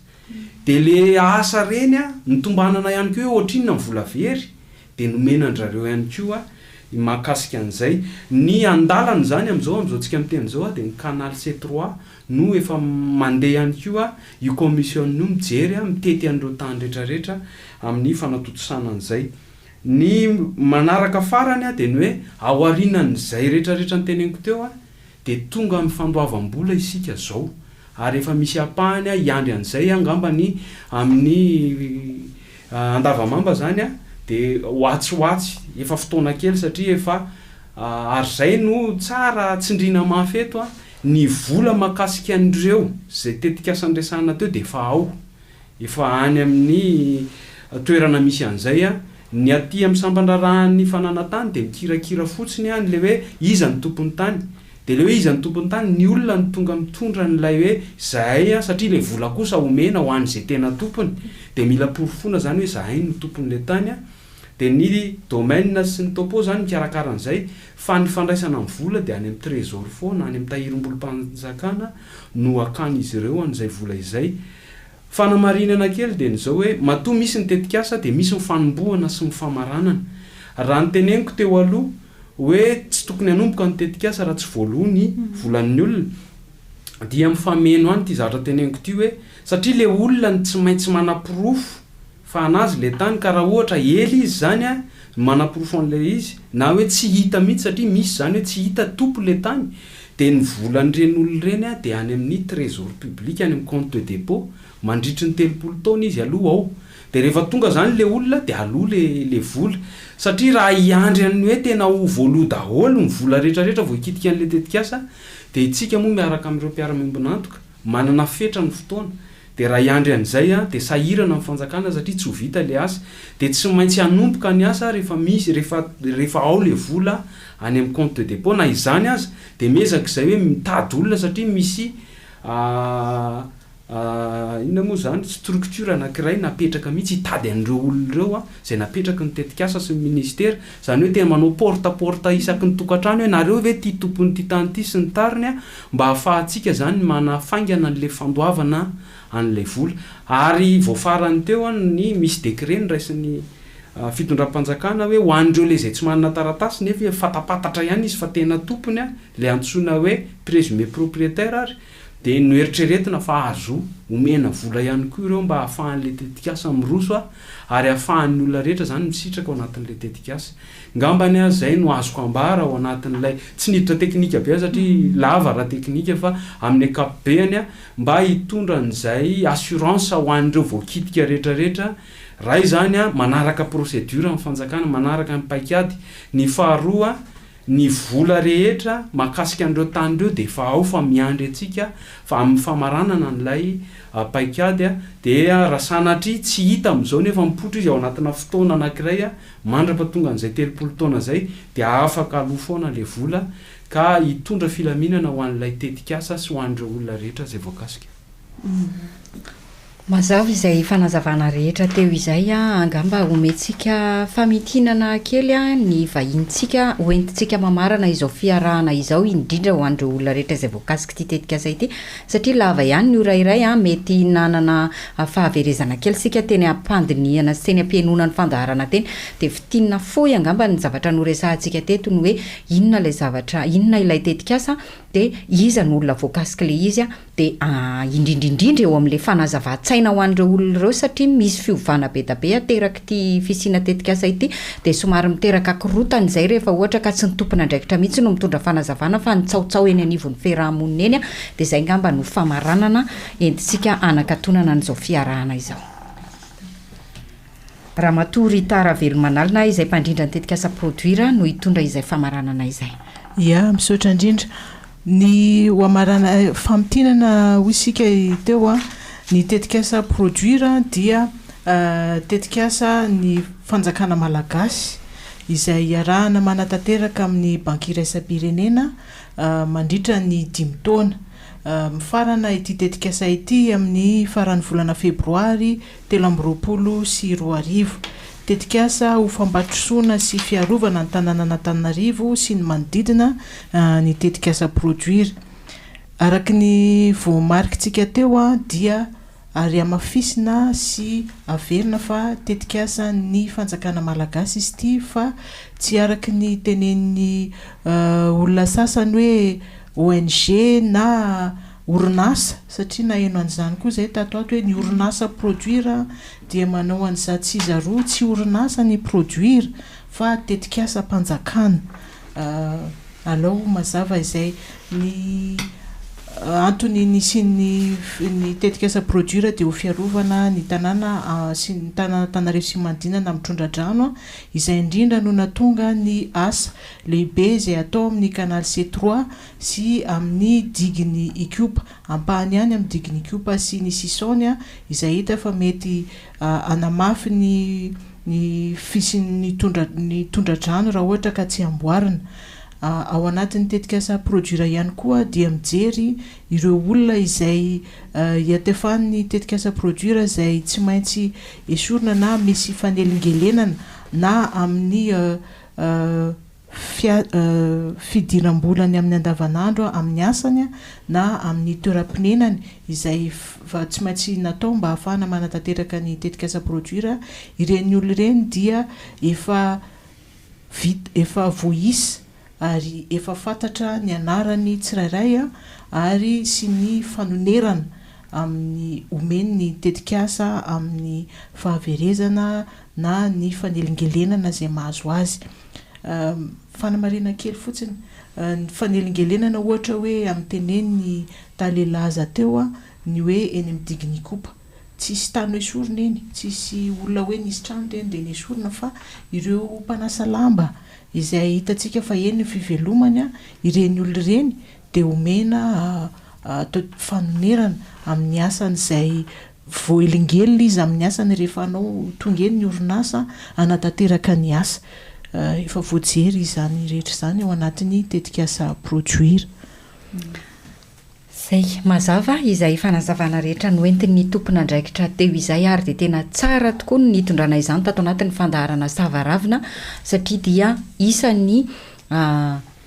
de le asa reny nitombanana ihany koa hoe ohatrinona ny vola very de nomenandrareo ihany koa makasika an'izay. Ny andalana zany am'izao tsika miteny zao de ny canal C3 no efa mandeha ihany koa io commission no mijery mitety an'ireo tany rehetrarehetra amin'ny fanatotosana an'izay. Ny manaraka farany de ny hoe ao aorinan'izay rehetrarehetra ny teneniko teo de tonga amin'ny fandoavam-bola isika zao ary efa misy apahany iandry an'izay angambany amin'ny andavamamba zany de hoatsyhoatsy efa fotoana kely satria efa ary zay no tsara tsindrina mafeto ny vola makasika an'ireo zay tetikasan'ny resana teo de efa any amin'ny toerana misy an'izay ny aty amin'ny sambandrarahan'ny Fananan-tany de mikirakira fotsiny ny le hoe iza ny tompon'ny tany de le hoe iza ny tompon'ny tany ny olona ny tonga mitondra n'lay hoe zahay satria le vola kosa omena ho an'izay tena tompony de mila porofona zany hoe zahay ny tompon'le tany de ny domaine sy ny topo zany mikarakara an'izay fa ny fandraisana amin'ny vola de any amin'ny trésor foana any amin'ny tahirim-bolom-panjakana no akany izy ireo an'izay vola izay. Fanamarinana kely de n'izao hoe matoa misy ny tetikasa de misy ny fanombohana sy ny famaranana. Raha ny teneniko teo aloha hoe tsy tokony hanomboka ny tetikasa raha tsy voaloha ny volan'ny olona dia mifameno any ty zavatra teneniko ty hoe satria le olona ny tsy maintsy manapirofo fa anazy le tany ka raha ohatra ely izy zany manapirofo an'le izy na hoe tsy hita mihitsy satria misy zany hoe tsy hita tompo le tany de ny volan'ireny olona reny de any amin'ny trésor public any amin'ny compte de dépôt mandritry ny 30 taona izy aloha ao de rehefa tonga zany le olona de aloha le vola satria raha iandry any hoe tena ho voaloha daholo ny vola rehetrarehetra vao hikitika an'le tetikasa de itsika moa miaraka amin'ireo mpiara-miombonantoka manana fetra ny fotoana de raha iandry an'izay de sahirana amin'ny fanjakana satria tsy ho vita le asa de tsy maintsy hanomboka ny asa rehefa ao le vola any amin'ny compte de dépôt na izany aza de miezaka izay hoe mitady olona satria misy inona moa zany structure anankiray napetraka mihitsy hitady an'ireo olona ireo zay napetraka ny tetikasa sy ny ministera zany hoe tena manao porta isaky ny tokantrano hoe nareo ve ty tompony ty tany ty sy ny tariny mba hahafahantsika zany manafaingana an'le fandoavana an'le vola ary voafarany teo ny misy décret nyraisin'ny fitondram-panjakana hoe ho an'ireo le zay tsy manana taratasy nefa fatapatatra ihany izy fa tena tompony le antsoina hoe présumé propriétaire ary de noeritreretina fa azo omena vola ihany koa ireo mba hahafahan'le tetikasa miroso ary hahafahan'ny olona rehetra zany misitraka ao anatin'le tetikasa ngambany zay no azoko ambara ao anatin'lay tsy niditra teknika be satria lava raha teknika fa amin'ny ankapobeny mba hitondra n'izay assurance ho an'ireo voakitika rehetrarehetra raha izany manaraka procédure amin'ny fanjakana manaraka amin'ny paikady ny faharoa ny vola rehetra makasika an'ireo tany ireo de fa ao fa miandry atsika fa amin'ny famaranana n'lay paikady de raha sanatria tsy hita am'izao nefa mipotro izy ao anatina fotoana anankiray mandrapatonga an'izay 30 taona zay de afaka aloha foana le vola ka hitondra filaminana ho an'lay tetikasa sy ho an'ireo olona rehetra zay voakasika. Mazava izay fanazavana rehetra teo izay angamba omentsika famitinana kely ny vahintsika hoentintsika mamarana izao fiarahana izao indrindra ho an'ireo olona rehetra izay voakasika ty tetikasa ity satria lava ihany ny orairay mety nanana fahaverezana kely sika teny ampandiniana sy teny ampianonany fandaharana teny de fitinina foy angamba ny zavatra noresahantsika teto ny hoe inona lay zavatra inona ilay tetikasa de iza ny olona voakasika le izy de indrindrindrindra eo amin'le fanazava-tsaina ho an'ireo olona ireo satria misy fiovana be da be ateraky ty fisina tetikasa ity de somary miteraka korotany izay rehefa ohatra ka tsy ny tompona ndraikitra mihitsy no mitondra fanazavana fa nitsaotsao eny anivon'ny fiarahamonina eny de zay ngamba no famaranana entintsika anakatonana an'izao fiarahana izao. Raha matory tara velomanalina izay mpandrindra ny tetikasa PRODUIR no hitondra izay famaranana izay. Ya misaotra indrindra ny hoamarana famitinana hoisika teo ny tetikasa PRODUIR dia tetikasa ny fanjakana malagasy izay iarahana manatanteraka amin'ny banky iraisam-pirenena mandritra ny 5 taona mifarana ity tetikasa ity amin'ny faran'ny volana febroary 2024 tetikasa ho fambatrosoana sy fiarovana ny tanànan'Antananarivo sy ny manodidina ny tetikasa PRODUIR araky ny voamarikitsika teo dia ary amafisina sy averina fa tetikasa ny fanjakana malagasy izy ity fa tsy araky ny tenen'ny olona sasany hoe ONG na orinasa satria na eno an'izany koa zay tatoato hoe ny orinasa PRODUIR dia manao an'izato sy zaroa tsy orinasa ny PRODUIR fa tetikasa mpanjakana alao mazava izay ny antony nisy ny tetikasa PRODUIR dia ho fiarovana ny tanàna sy ny tanànan'Antananarivo sy Mandinana mitondra-drano izay indrindra no natonga ny asa lehibe izay atao amin'ny canal C3 sy amin'ny diginy Ikopa ampahany ihany amin'ny diginy Ikopa sy ny Sisaony izay hita fa mety anamafy ny fisin'ny tondra-drano raha ohatra ka tsy amboarina. Ao anatin'ny tetikasa PRODUIR ihany koa dia mijery ireo olona izay hiatefan'ny tetikasa PRODUIR izay tsy maintsy esorina na misy fanelingelenana na amin'ny fidiram-bolany amin'ny andavanandro amin'ny asany na amin'ny toeram-pirenenany izay tsy maintsy natao mba ahafahana manatanteraka ny tetikasa PRODUIR. Ireny olona ireny dia efa voaisa ary efa fantatra ny anarany tsirairay ary sy ny fanonerana amin'ny omeny ny tetikasa amin'ny fahaverezana na ny fanelingelenana izay mahazo azy. Fanamarina kely fotsiny ny fanelingelenana ohatra hoe amin'ny tenen'ny talelaza teo ny hoe eny amin'ny diginy Ikopa tsisy tany esorina eny, tsisy olona hoe nisy trano reny dia nesorina fa ireo mpanasa lamba izay hitantsika fa eny ny fivelomany ireny olona ireny dia omena fanonerana amin'ny asany izay voaelingelina izy amin'ny asany rehefa anao tonga eny ny orinasa anatanteraka ny asa. Efa voajery izany rehetra izany ao anatin'ny tetikasa PRODUIR. Zay mazava izay fanazavana rehetra noentin'ny tompon'andraikitra teo izay ary dia tena tsara tokoa ny nitondrana izany tato anatin'ny fandaharana SAVARAVINA satria dia isan'ny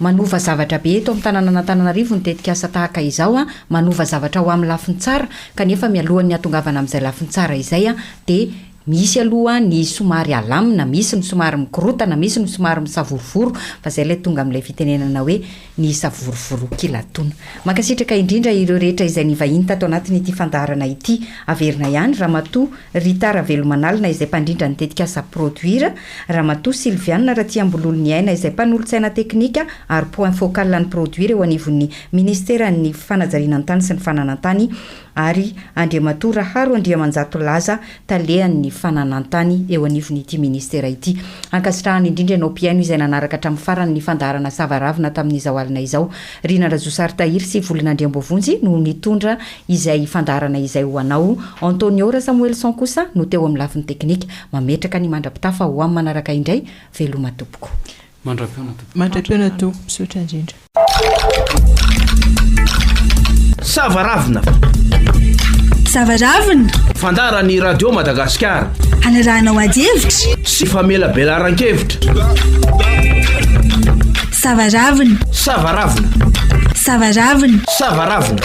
manova zavatra be eto amin'ny tanànan'Antananarivo ny tetikasa tahaka izao manova zavatra ho amin'ny lafiny tsara kanefa mialohan'ny atongavana amin'izay lafiny tsara izay dia misy aloha ny somary alamina, misy ny somary mikorotana, misy ny somary misavorovoro fa zay ilay tonga amin'ilay fitenenana hoe ny savorovoro kilatona. Makasitraka indrindra ireo rehetra izay nivahiny tato anatin'ity fandaharana ity averina ihany Ramatoa Ritara Velomanalina izay mpandrindra ny tetikasa PRODUIR, Ramatoa Sylviana Ratiambololon'ny aina izay mpanolotsaina teknika ary point focal ny PRODUIR eo anivon'ny Ministeran'ny Fanajariana sy ny Fananan-tany ary Andriamatoa Raharo Andriamanjato Laza talehan'ny Fananan-tany eo anivon'ity ministera ity. Ankasitrahany indrindra ianao mpiaino izay nanaraka hatramin'ny farany ny fandaharana SAVARAVINA tamin'izao alina izao. Rina Razosary Tahiry sy Volinandriambovonjy no nitondra izay fandaharana izay ho anao. Antonio Samuelson kosa no teo amin'ny lafiny teknika mametraka ny mandrapitafa ho amin'ny manaraka indray veloma tompoko. Mandra-piona to misaotra indrindra. SAVARAVINA Fandaharany radio Madagasikara hanarahanao ady-hevitra sy famelabelan-kevitra. SAVARAVINA SAVARAVINA